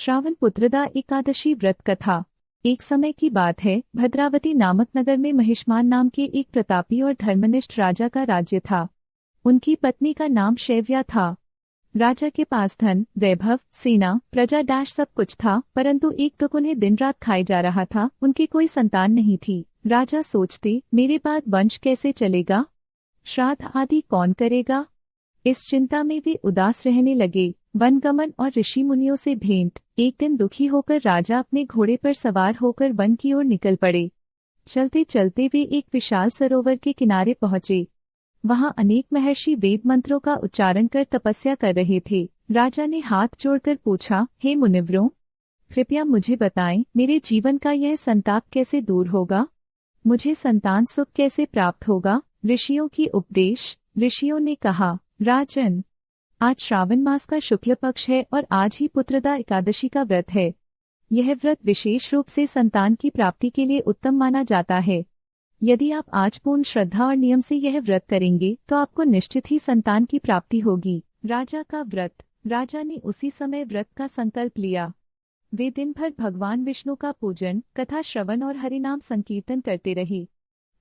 श्रावण पुत्रदा एकादशी व्रत कथा। एक समय की बात है, भद्रावती नामक नगर में महिष्मान नाम के एक प्रतापी और धर्मनिष्ठ राजा का राज्य था। उनकी पत्नी का नाम शैव्या था। राजा के पास धन, वैभव, सेना, प्रजा डैश सब कुछ था, परंतु एक दुख उन्हें दिन रात खाए जा रहा था। उनकी कोई संतान नहीं थी। राजा सोचते, मेरे बाद वंश कैसे चलेगा, श्राद्ध आदि कौन करेगा। इस चिंता में वे उदास रहने लगे। वनगमन और ऋषि मुनियों से भेंट। एक दिन दुखी होकर राजा अपने घोड़े पर सवार होकर वन की ओर निकल पड़े। चलते चलते वे एक विशाल सरोवर के किनारे पहुंचे। वहां अनेक महर्षि वेद मंत्रों का उच्चारण कर तपस्या कर रहे थे। राजा ने हाथ जोड़कर पूछा, हे मुनिवरों, कृपया मुझे बताएं, मेरे जीवन का यह संताप कैसे दूर होगा, मुझे संतान सुख कैसे प्राप्त होगा। ऋषियों की उपदेश। ऋषियों ने कहा, राजन, आज श्रावण मास का शुक्ल पक्ष है और आज ही पुत्रदा एकादशी का व्रत है। यह व्रत विशेष रूप से संतान की प्राप्ति के लिए उत्तम माना जाता है। यदि आप आज पूर्ण श्रद्धा और नियम से यह व्रत करेंगे तो आपको निश्चित ही संतान की प्राप्ति होगी। राजा का व्रत। राजा ने उसी समय व्रत का संकल्प लिया। वे दिन भर भगवान विष्णु का पूजन, कथा श्रवण और हरिनाम संकीर्तन करते रहे।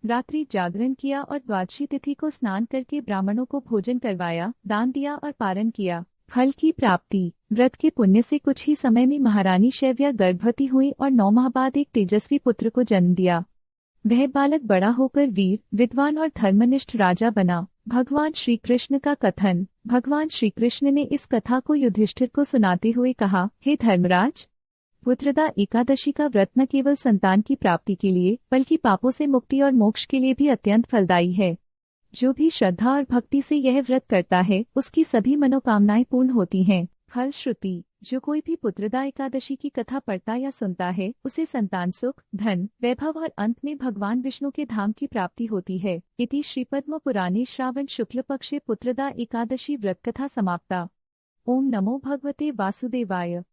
रात्रि जागरण किया और द्वादशी तिथि को स्नान करके ब्राह्मणों को भोजन करवाया, दान दिया और पारण किया। फल की प्राप्ति। व्रत के पुण्य से कुछ ही समय में महारानी शैव्या गर्भवती हुई और 9 माह बाद एक तेजस्वी पुत्र को जन्म दिया। वह बालक बड़ा होकर वीर, विद्वान और धर्मनिष्ठ राजा बना। भगवान श्री कृष्ण का कथन। भगवान श्री कृष्ण ने इस कथा को युधिष्ठिर को सुनाते हुए कहा, हे धर्मराज, पुत्रदा एकादशी का व्रत न केवल संतान की प्राप्ति के लिए बल्कि पापों से मुक्ति और मोक्ष के लिए भी अत्यंत फलदायी है। जो भी श्रद्धा और भक्ति से यह व्रत करता है उसकी सभी मनोकामनाएं पूर्ण होती हैं। फलश्रुति। जो कोई भी पुत्रदा एकादशी की कथा पढ़ता या सुनता है उसे संतान सुख, धन, वैभव और अंत में भगवान विष्णु के धाम की प्राप्ति होती है। इति श्रीपद्म पुराणे श्रावण शुक्ल पक्षे पुत्रदा एकादशी व्रत कथा समाप्ता। ओम नमो भगवते वासुदेवाय।